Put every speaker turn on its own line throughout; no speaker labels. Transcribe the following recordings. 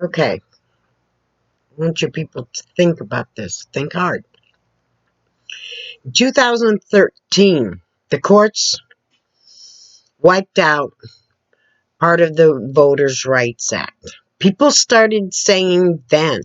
Okay, I want you people to think about this. Think hard. In 2013, the courts wiped out part of the Voters' Rights Act. People started saying then,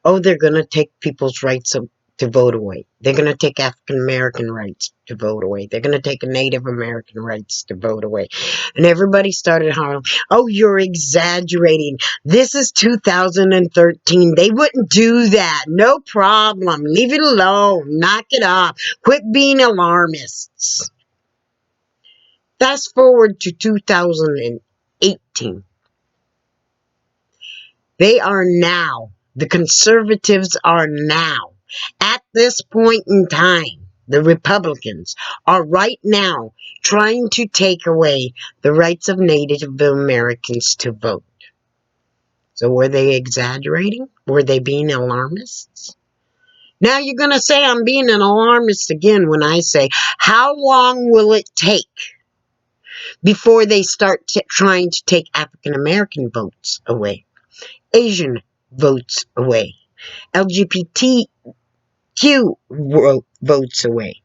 oh, they're going to take people's rights to vote away. They're going to take African American rights to vote away. They're going to take Native American rights to vote away. And everybody started hollering, oh, you're exaggerating. This is 2013. They wouldn't do that. No problem. Leave it alone. Knock it off. Quit being alarmists. Fast forward to 2018. They are now, the conservatives are now, at this point in time, the Republicans are right now trying to take away the rights of Native Americans to vote. So were they exaggerating? Were they being alarmists? Now you're going to say I'm being an alarmist again when I say, how long will it take before they start trying to take African American votes away? Asian votes away. LGBTQ votes away.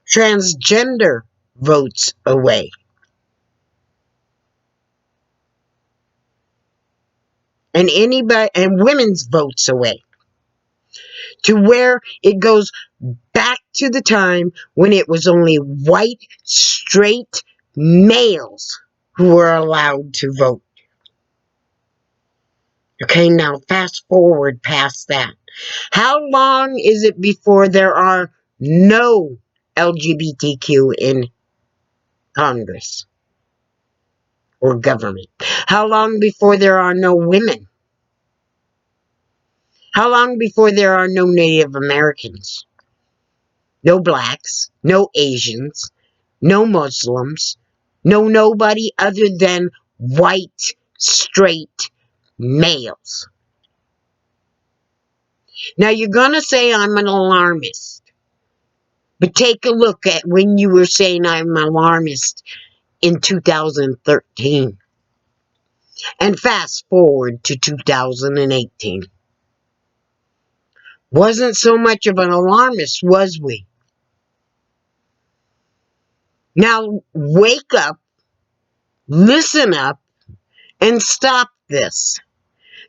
Transgender votes away. And women's votes away. To where it goes back to the time when it was only white, straight males who were allowed to vote. Okay, now fast forward past that. How long is it before there are no LGBTQ in Congress or government? How long before there are no women? How long before there are no Native Americans? No blacks, no Asians, no Muslims, no nobody other than white, straight males. Now you're gonna say I'm an alarmist. But take a look at when you were saying I'm an alarmist in 2013. And fast forward to 2018. Wasn't so much of an alarmist, was we? Now wake up, listen up, and stop this.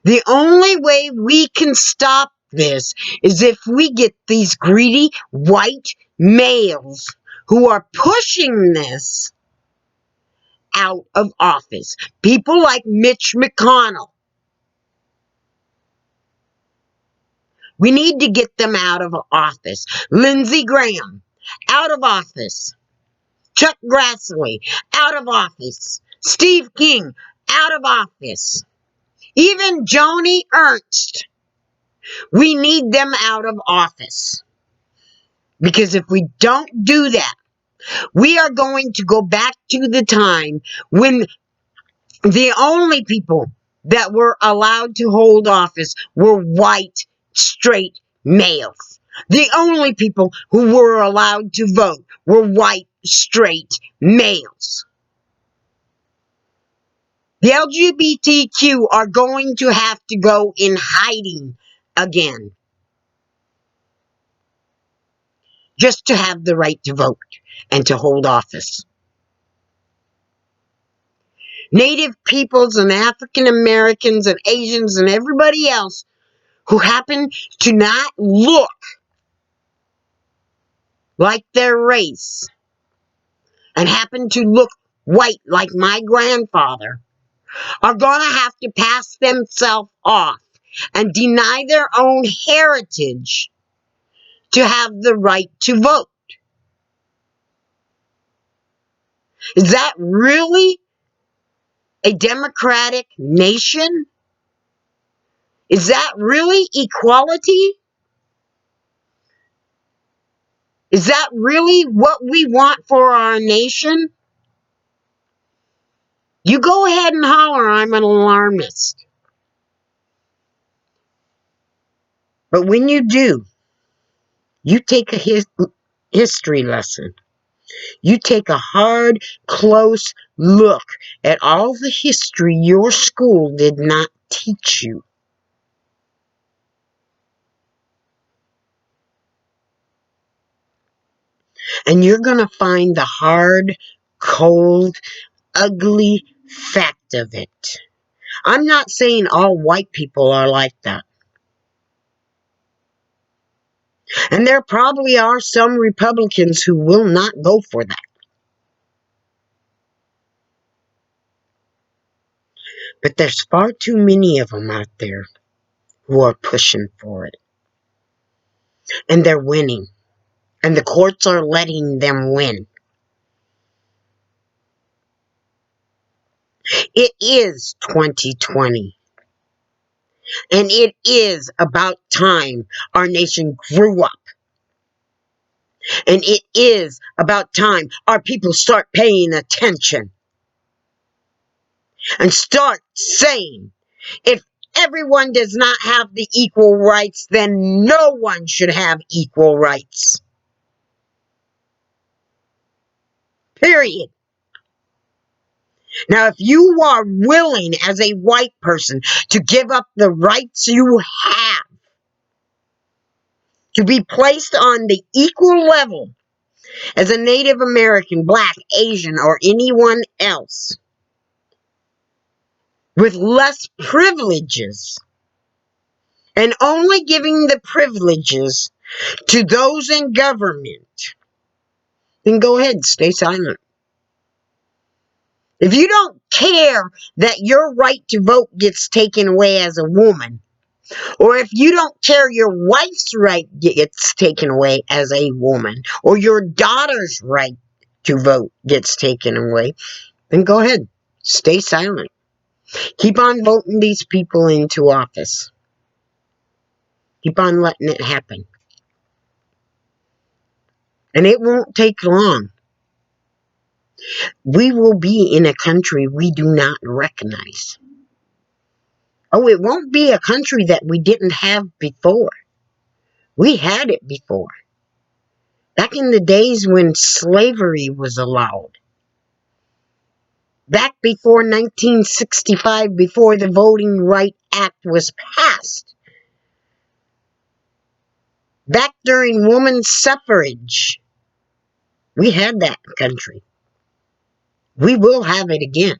The only way we can stop this is if we get these greedy white males who are pushing this out of office. People like Mitch McConnell. We need to get them out of office. Lindsey Graham, out of office. Chuck Grassley, out of office. Steve King, out of office. Even Joni Ernst. We need them out of office. Because if we don't do that, we are going to go back to the time when the only people that were allowed to hold office were white, straight males. The only people who were allowed to vote were white, straight males. The LGBTQ are going to have to go in hiding again just to have the right to vote and to hold office. Native peoples and African Americans and Asians and everybody else who happen to not look like their race and happen to look white like my grandfather are going to have to pass themselves off and deny their own heritage to have the right to vote. Is that really a democratic nation? Is that really equality? Is that really what we want for our nation? You go ahead and holler, I'm an alarmist. But when you do, you take a history lesson. You take a hard, close look at all the history your school did not teach you. And you're going to find the hard, cold, ugly fact of it. I'm not saying all white people are like that. And there probably are some Republicans who will not go for that. But there's far too many of them out there who are pushing for it. And they're winning. And the courts are letting them win. It is 2020. And it is about time our nation grew up. And it is about time our people start paying attention. And start saying, if everyone does not have the equal rights, then no one should have equal rights. Period. Now, if you are willing as a white person to give up the rights you have to be placed on the equal level as a Native American, Black, Asian, or anyone else with less privileges, and only giving the privileges to those in government, then go ahead and stay silent. If you don't care that your right to vote gets taken away as a woman, or if you don't care your wife's right gets taken away as a woman, or your daughter's right to vote gets taken away, then go ahead, stay silent. Keep on voting these people into office. Keep on letting it happen. And it won't take long. We will be in a country we do not recognize. Oh, it won't be a country that we didn't have before. We had it before. Back in the days when slavery was allowed. Back before 1965, before the Voting Rights Act was passed. Back during women's suffrage. We had that country. We will have it again.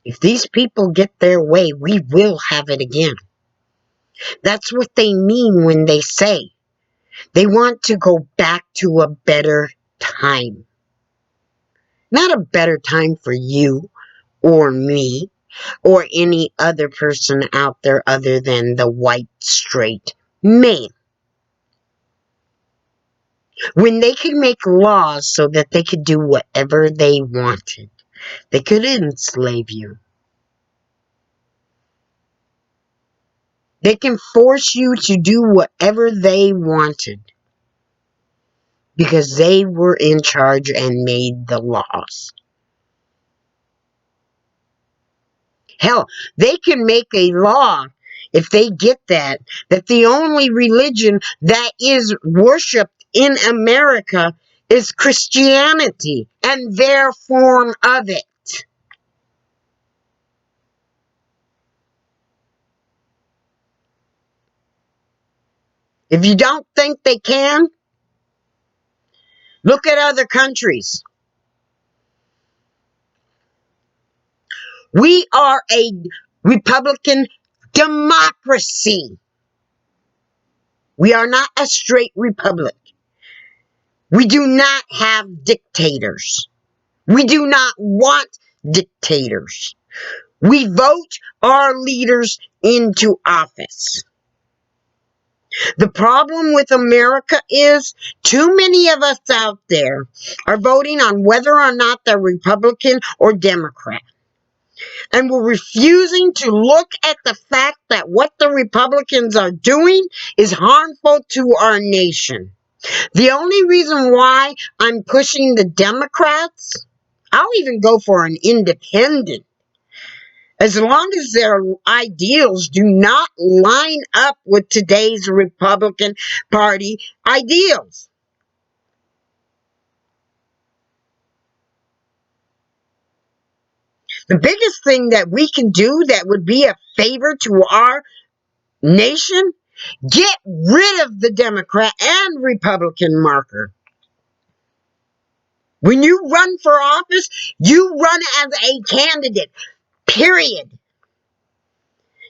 If these people get their way, we will have it again. That's what they mean when they say they want to go back to a better time. Not a better time for you or me or any other person out there other than the white straight man. When they could make laws so that they could do whatever they wanted. They could enslave you. They can force you to do whatever they wanted. Because they were in charge and made the laws. Hell, they can make a law, if they get that the only religion that is worshipped in America is Christianity and their form of it. If you don't think they can, look at other countries. We are a Republican democracy. We are not a straight republic. We do not have dictators. We do not want dictators. We vote our leaders into office. The problem with America is too many of us out there are voting on whether or not they're Republican or Democrat. And we're refusing to look at the fact that what the Republicans are doing is harmful to our nation. The only reason why I'm pushing the Democrats, I'll even go for an independent, as long as their ideals do not line up with today's Republican Party ideals. The biggest thing that we can do that would be a favor to our nation, get rid of the Democrat and Republican marker. When you run for office, you run as a candidate, period.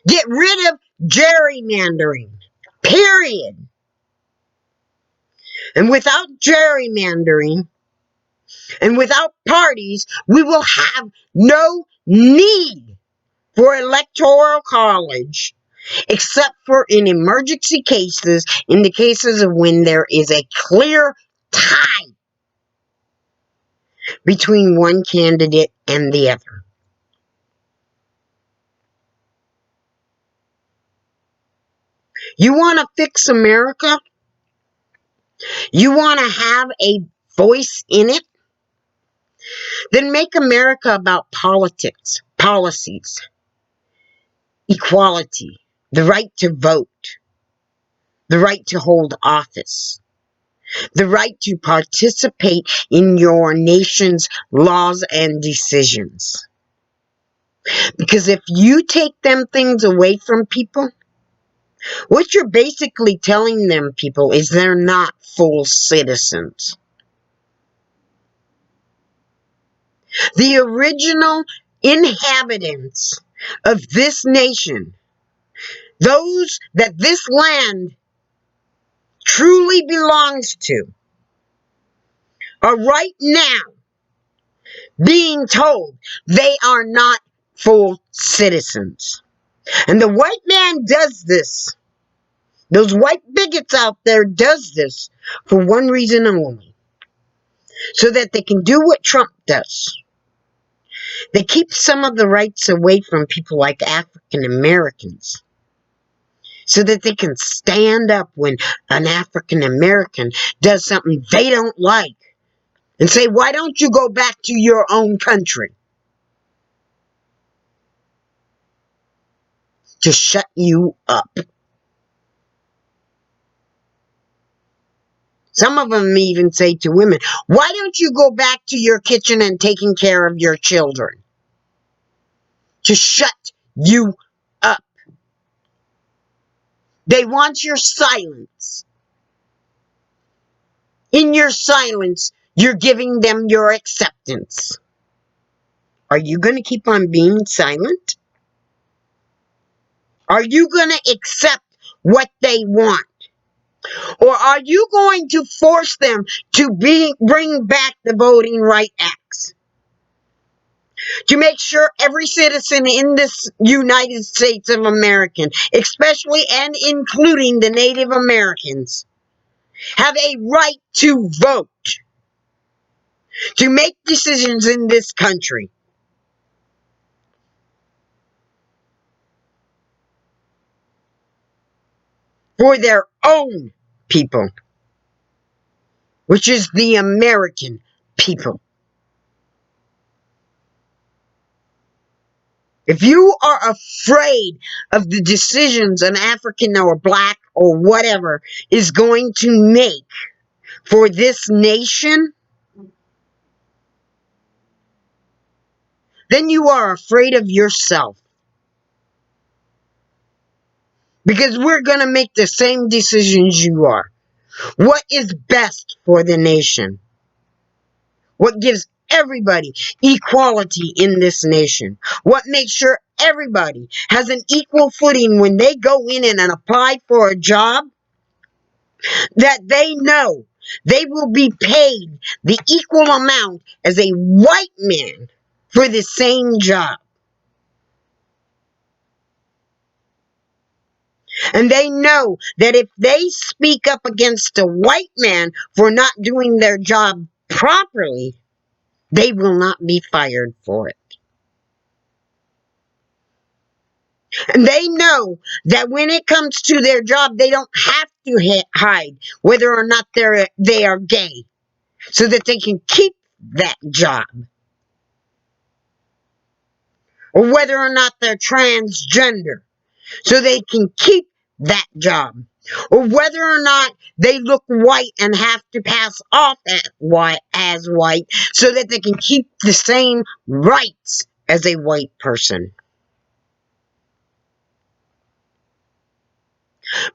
Get rid of gerrymandering, period. And without gerrymandering and without parties, we will have no need for electoral college, except for in emergency cases, in the cases of when there is a clear tie between one candidate and the other. You want to fix America? You want to have a voice in it? Then make America about politics, policies, equality, the right to vote, the right to hold office, the right to participate in your nation's laws and decisions. Because if you take them things away from people, what you're basically telling them, people, is they're not full citizens. The original inhabitants of this nation, those that this land truly belongs to, are right now being told they are not full citizens. And the white man does this. Those white bigots out there does this for one reason only. So that they can do what Trump does. They keep some of the rights away from people like African Americans. So that they can stand up when an African American does something they don't like. And say, why don't you go back to your own country? To shut you up. Some of them even say to women, why don't you go back to your kitchen and taking care of your children? To shut you up. They want your silence. In your silence, you're giving them your acceptance. Are you going to keep on being silent? Are you going to accept what they want? Or are you going to force them to bring back the Voting Rights Acts? To make sure every citizen in this United States of America, especially and including the Native Americans, have a right to vote, to make decisions in this country. For their own people, which is the American people. If you are afraid of the decisions an African or black or whatever is going to make for this nation, then you are afraid of yourself. Because we're going to make the same decisions you are. What is best for the nation? What gives everybody equality in this nation? What makes sure everybody has an equal footing when they go in and apply for a job? That they know they will be paid the equal amount as a white man for the same job. And they know that if they speak up against a white man for not doing their job properly, they will not be fired for it. And they know that when it comes to their job, they don't have to hide whether or not they are gay, so that they can keep that job. Or whether or not they're transgender, so they can keep that job. Or whether or not they look white and have to pass off as white, so that they can keep the same rights as a white person.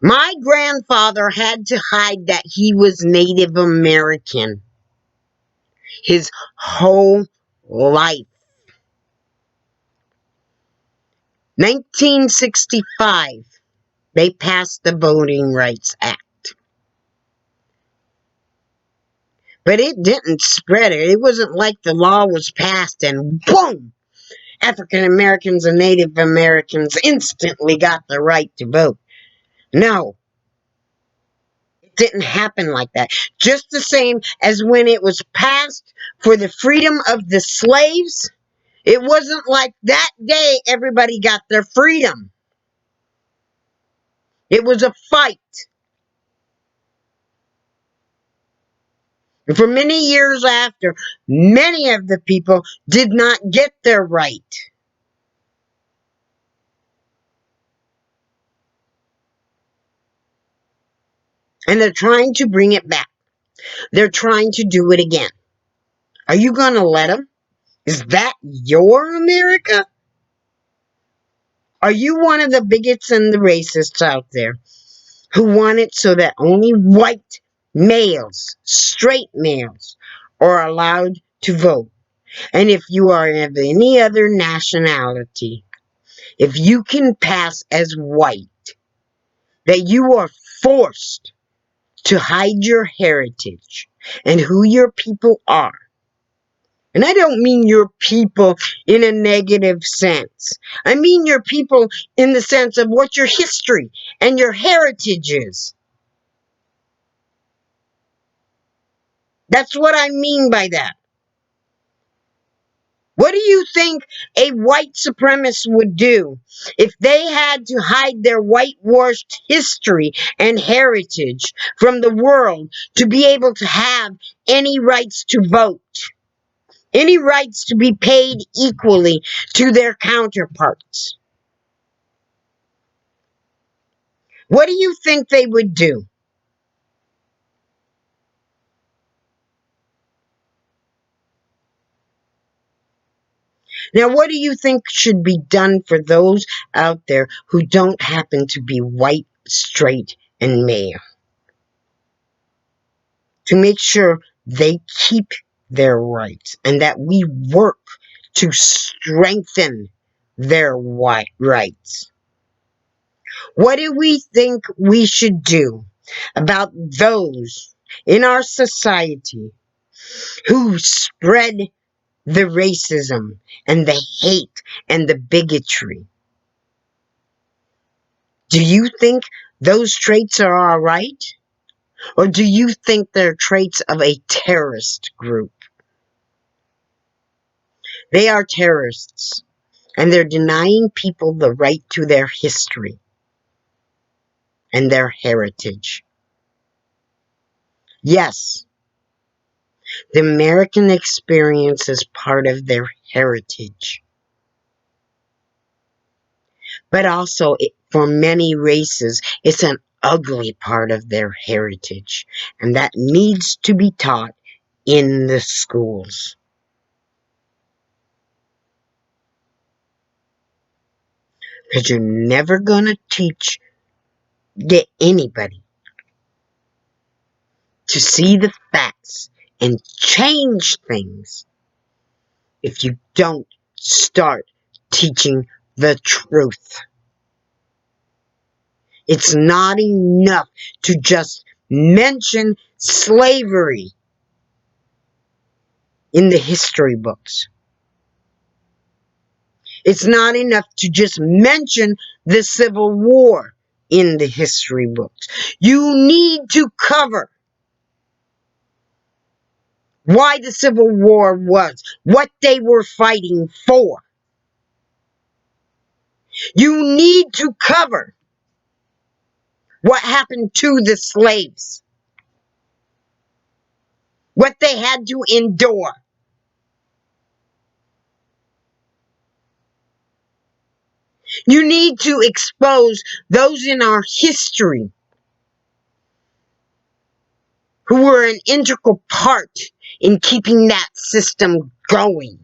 My grandfather had to hide that he was Native American his whole life. 1965, they passed the Voting Rights Act. But it didn't spread it. It wasn't like the law was passed and boom, African Americans and Native Americans instantly got the right to vote. No, it didn't happen like that. Just the same as when it was passed for the freedom of the slaves, it wasn't like that day everybody got their freedom. It was a fight. And for many years after, many of the people did not get their right. And they're trying to bring it back. They're trying to do it again. Are you going to let them? Is that your America? Are you one of the bigots and the racists out there who want it so that only white males, straight males, are allowed to vote? And if you are of any other nationality, if you can pass as white, that you are forced to hide your heritage and who your people are. And I don't mean your people in a negative sense. I mean your people in the sense of what your history and your heritage is. That's what I mean by that. What do you think a white supremacist would do if they had to hide their whitewashed history and heritage from the world to be able to have any rights to vote? Any rights to be paid equally to their counterparts? What do you think they would do? Now, what do you think should be done for those out there who don't happen to be white, straight, and male? To make sure they keep their rights and that we work to strengthen their rights. What do we think we should do about those in our society who spread the racism and the hate and the bigotry? Do you think those traits are all right? Or do you think they're traits of a terrorist group? They are terrorists, and they're denying people the right to their history and their heritage. Yes, the American experience is part of their heritage. But also, for many races, it's an ugly part of their heritage. And that needs to be taught in the schools. Because you're never going to get anybody to see the facts and change things if you don't start teaching the truth. It's not enough to just mention slavery in the history books. It's not enough to just mention the Civil War in the history books. You need to cover why the Civil War was, what they were fighting for. You need to cover what happened to the slaves, what they had to endure. You need to expose those in our history who were an integral part in keeping that system going.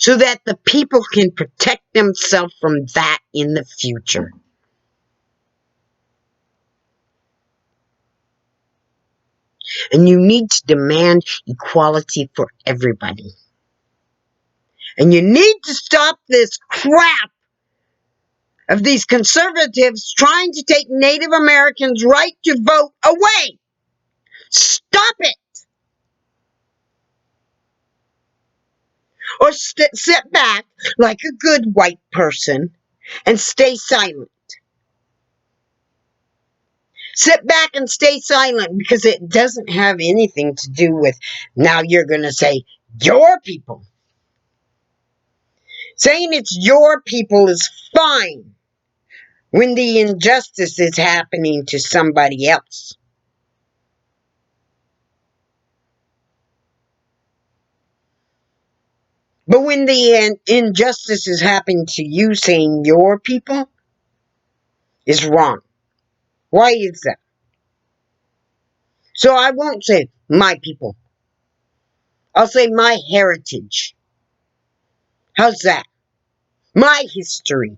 so that the people can protect themselves from that in the future. And you need to demand equality for everybody. And you need to stop this crap of these conservatives trying to take Native Americans' right to vote away. Stop it! Or sit back like a good white person and stay silent. Sit back and stay silent, because it doesn't have anything to do with now you're going to say your people. Saying it's your people is fine when the injustice is happening to somebody else. But when the injustice is happening to you, saying your people is wrong. Why is that? So I won't say my people. I'll say my heritage. How's that? My history.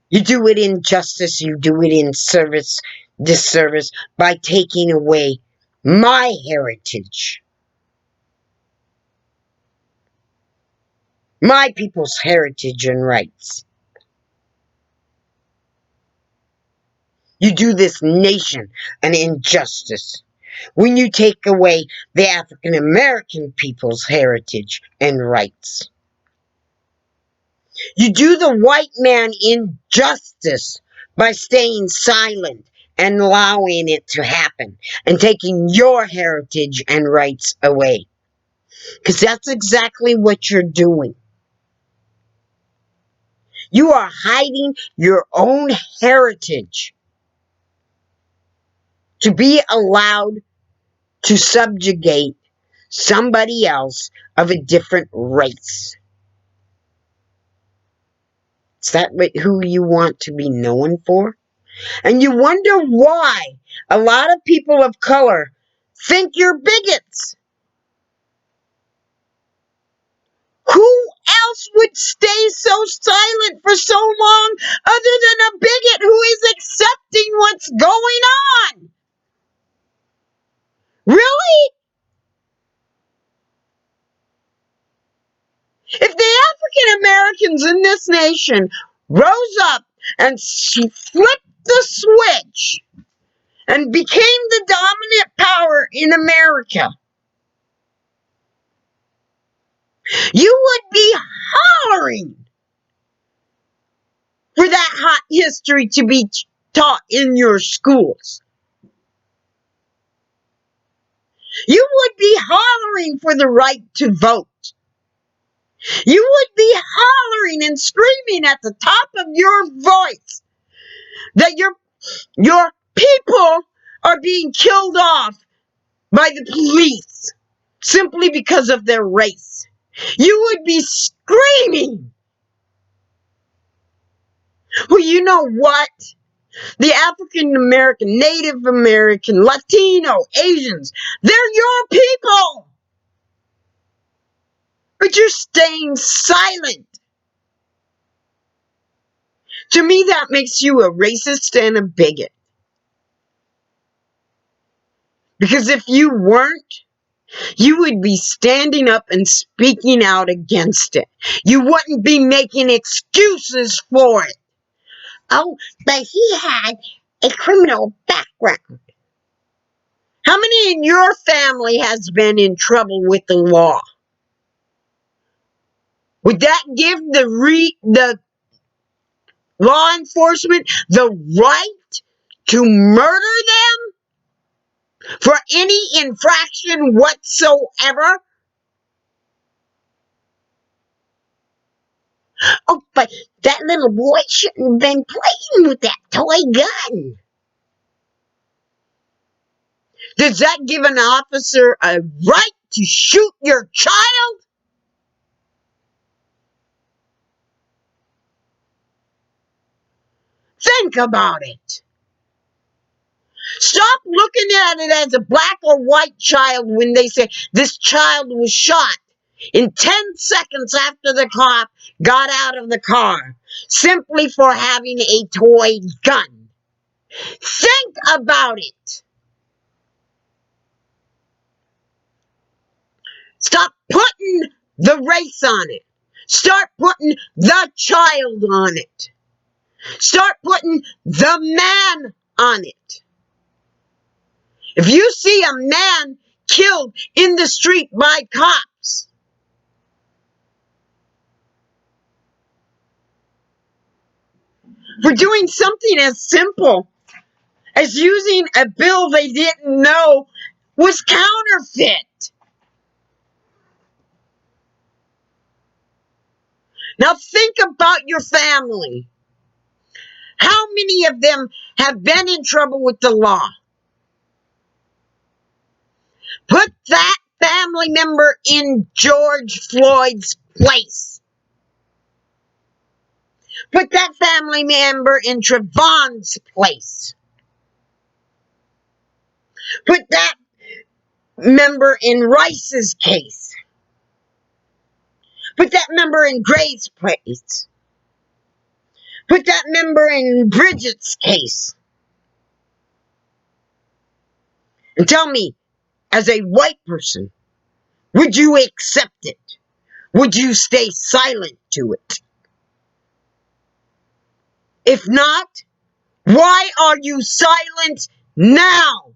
You do it in justice, you do it in disservice, by taking away my heritage. My people's heritage and rights. You do this nation an injustice when you take away the African American people's heritage and rights. You do the white man injustice by staying silent and allowing it to happen and taking your heritage and rights away. Because that's exactly what you're doing. You are hiding your own heritage to be allowed to subjugate somebody else of a different race. Is that who you want to be known for? And you wonder why a lot of people of color think you're bigots. Who else would stay so silent for so long other than a bigot who is accepting what's going on? Really? If the African Americans in this nation rose up and flipped the switch and became the dominant power in America, you would be hollering for that hot history to be taught in your schools. You would be hollering for the right to vote. You would be hollering and screaming at the top of your voice that your people are being killed off by the police simply because of their race. You would be screaming. Well, you know what? The African American, Native American, Latino, Asians, they're your people. But you're staying silent. To me, that makes you a racist and a bigot. Because if you weren't, you would be standing up and speaking out against it. You wouldn't be making excuses for it. Oh, but he had a criminal background. How many in your family has been in trouble with the law? Would that give the law enforcement the right to murder them for any infraction whatsoever? Oh, but that little boy shouldn't have been playing with that toy gun. Does that give an officer a right to shoot your child? Think about it. Stop looking at it as a black or white child when they say this child was shot in 10 seconds after the cop got out of the car simply for having a toy gun. Think about it. Stop putting the race on it. Start putting the child on it. Start putting the man on it. If you see a man killed in the street by cops, for doing something as simple as using a bill they didn't know was counterfeit. Now think about your family. How many of them have been in trouble with the law? Put that family member in George Floyd's place. Put that family member in Trayvon's place. Put that member in Rice's case. Put that member in Gray's place. Put that member in Bridget's case. And tell me, as a white person, would you accept it? Would you stay silent to it? If not, why are you silent now?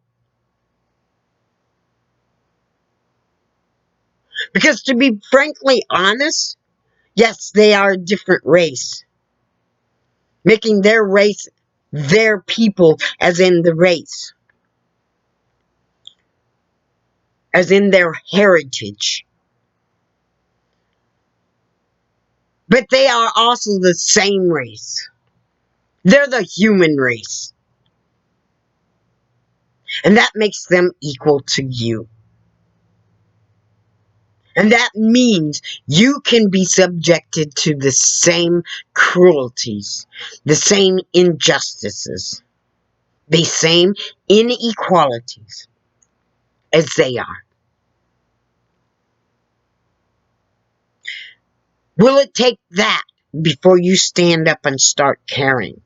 Because to be frankly honest, yes, they are a different race. Making their race their people, as in the race. As in their heritage. But they are also the same race. They're the human race. And that makes them equal to you. And that means you can be subjected to the same cruelties, the same injustices, the same inequalities as they are. Will it take that before you stand up and start caring?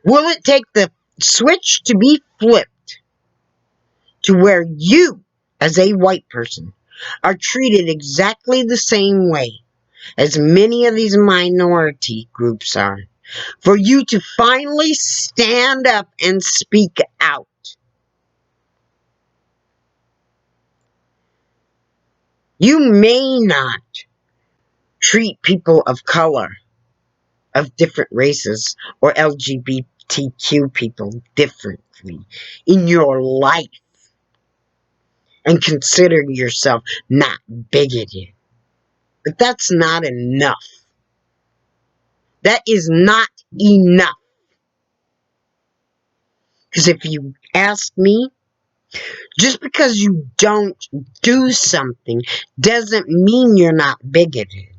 Will it take the switch to be flipped to where you, as a white person, are treated exactly the same way as many of these minority groups are, for you to finally stand up and speak out? You may not treat people of color, of different races, or LGBTQ people differently in your life and consider yourself not bigoted. But that's not enough. That is not enough. Because if you ask me, just because you don't do something doesn't mean you're not bigoted.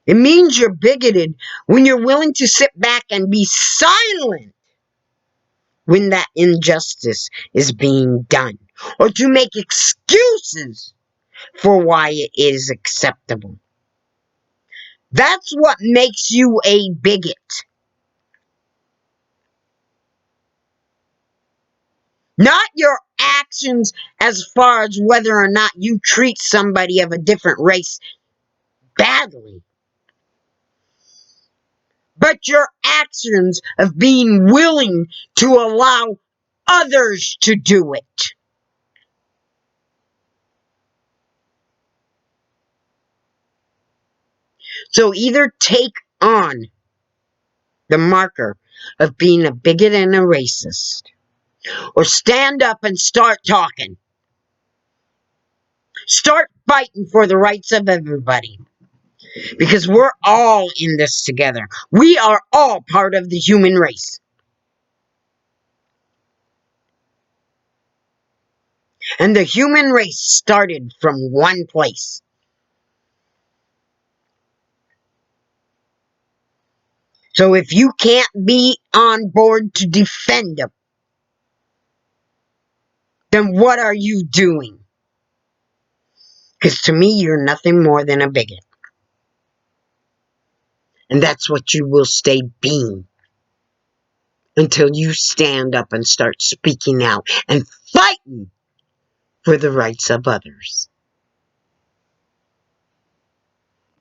It means you're bigoted when you're willing to sit back and be silent when that injustice is being done, or to make excuses for why it is acceptable. That's what makes you a bigot. Not your actions as far as whether or not you treat somebody of a different race badly, but your actions of being willing to allow others to do it. So either take on the marker of being a bigot and a racist, or stand up and start talking. Start fighting for the rights of everybody. Because we're all in this together. We are all part of the human race. And the human race started from one place. So if you can't be on board to defend them, then what are you doing? Because to me, you're nothing more than a bigot. And that's what you will stay being until you stand up and start speaking out and fighting for the rights of others.